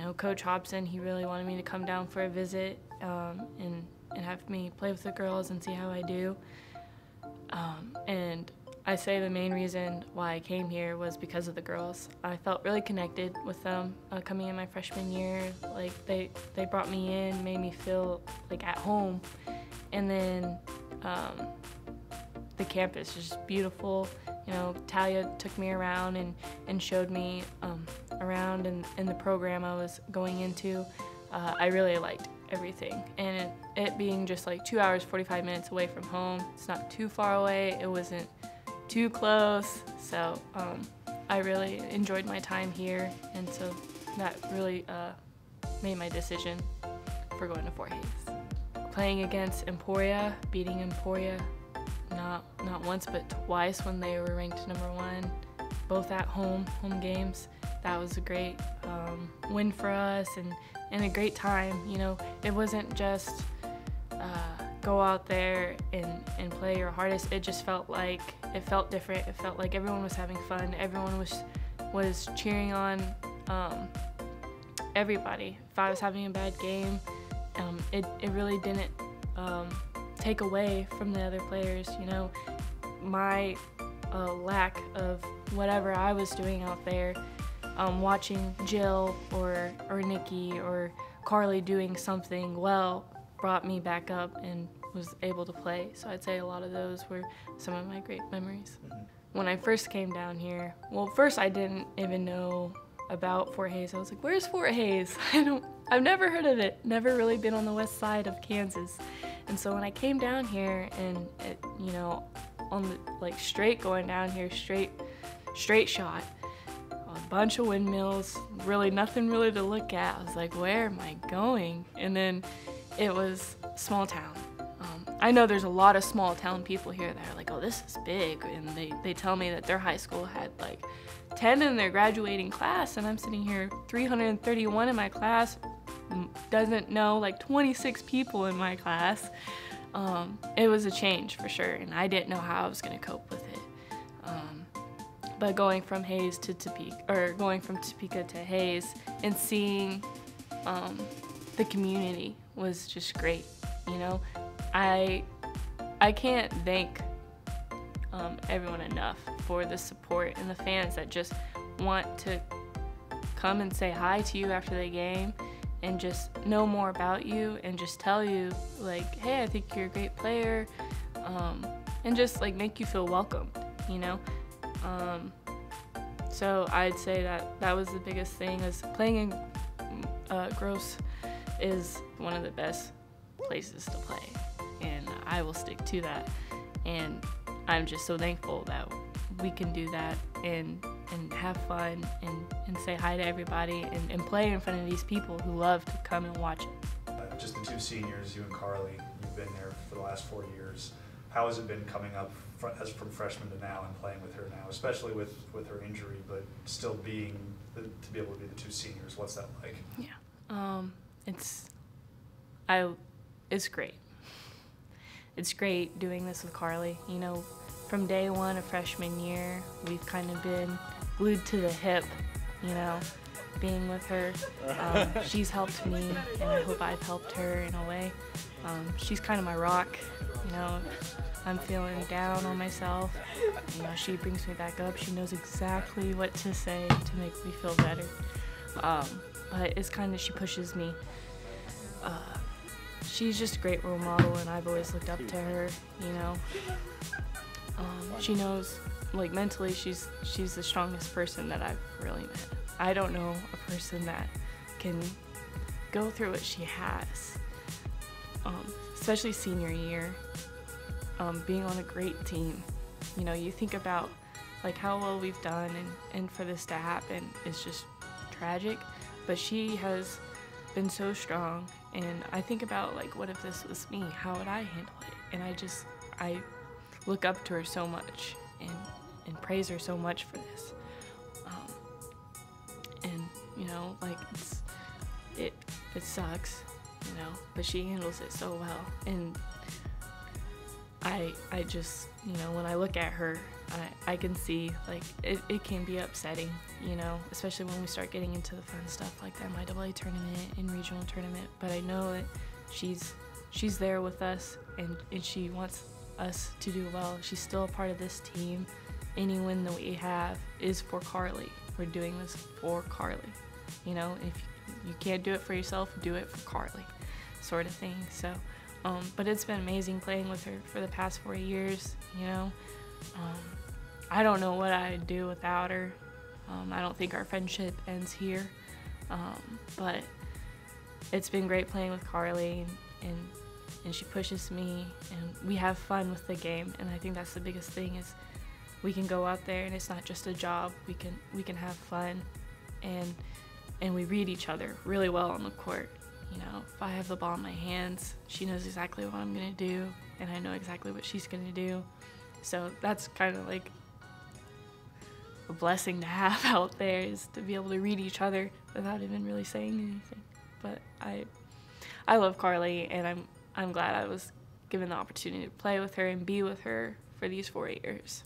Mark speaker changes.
Speaker 1: know, Coach Hobson, he really wanted me to come down for a visit and have me play with the girls and see how I do. And I say the main reason why I came here was because of the girls. I felt really connected with them coming in my freshman year. Like they brought me in, made me feel like at home. And then the campus is just beautiful. You know, Talia took me around and showed me around in the program I was going into. I really liked everything. And it being just like 2 hours, 45 minutes away from home, it's not too far away, it wasn't too close, so I really enjoyed my time here, and so that really made my decision for going to Fort Hays. Playing against Emporia, beating Emporia not once but twice when they were ranked #1, both at home games. That was a great win for us and a great time. You know, it wasn't just go out there and play your hardest. It just felt like it felt different. It felt like everyone was having fun. Everyone was cheering on everybody. If I was having a bad game, it really didn't take away from the other players. You know, my lack of whatever I was doing out there, watching Jill or Nikki or Carly doing something well brought me back up and was able to play. So I'd say a lot of those were some of my great memories. When I first came down here, well, first I didn't even know about Fort Hays. I was like, where's Fort Hays? I've never heard of it. Never really been on the west side of Kansas. And so when I came down here and it, you know, on the like straight going down here, straight shot, a bunch of windmills, really nothing really to look at. I was like, where am I going? And then it was small town. I know there's a lot of small town people here that are like, oh, this is big, and they tell me that their high school had like 10 in their graduating class, and I'm sitting here 331 in my class, doesn't know like 26 people in my class. It was a change for sure, and I didn't know how I was gonna cope with it. But going from Hays to Topeka, or going from Topeka to Hays and seeing the community was just great, you know. I can't thank everyone enough for the support and the fans that just want to come and say hi to you after the game and just know more about you and just tell you like, hey, I think you're a great player, and just like make you feel welcomed, you know. So I'd say that was the biggest thing, is playing in Gross is one of the best places to play, and I will stick to that. And I'm just so thankful that we can do that and have fun and say hi to everybody and play in front of these people who love to come and watch it.
Speaker 2: Just the two seniors, you and Carly, you've been there for the last 4 years. How has it been coming up as from freshman to now and playing with her now, especially with her injury, but still to be able to be the two seniors? What's that like?
Speaker 1: Yeah, it's great. It's great doing this with Carly. You know, from day one of freshman year, we've kind of been glued to the hip, you know, being with her. She's helped me, and I hope I've helped her in a way. She's kind of my rock, you know. I'm feeling down on myself, you know, she brings me back up. She knows exactly what to say to make me feel better. But it's kind of, she pushes me. She's just a great role model, and I've always looked up to her, you know. She knows, like, mentally, she's the strongest person that I've really met. I don't know a person that can go through what she has, especially senior year, being on a great team. You know, you think about, like, how well we've done, and for this to happen is just tragic, but she has been so strong. And I think about, like, what if this was me? How would I handle it? And I look up to her so much and praise her so much for this. And, you know, like, it sucks, you know, but she handles it so well. And I just, you know, when I look at her I can see, like, it can be upsetting, you know, especially when we start getting into the fun stuff like the MIAA tournament and regional tournament. But I know that she's there with us, and she wants us to do well. She's still a part of this team. Any win that we have is for Carly. We're doing this for Carly. You know, if you can't do it for yourself, do it for Carly, sort of thing. So, but it's been amazing playing with her for the past 4 years, you know. I don't know what I'd do without her. I don't think our friendship ends here, but it's been great playing with Carly, and she pushes me, and we have fun with the game, and I think that's the biggest thing is we can go out there and it's not just a job. We can have fun, and we read each other really well on the court. You know, if I have the ball in my hands, she knows exactly what I'm gonna do, and I know exactly what she's gonna do. So that's kind of like a blessing to have out there, is to be able to read each other without even really saying anything. But I love Carly, and I'm glad I was given the opportunity to play with her and be with her for these 4 years.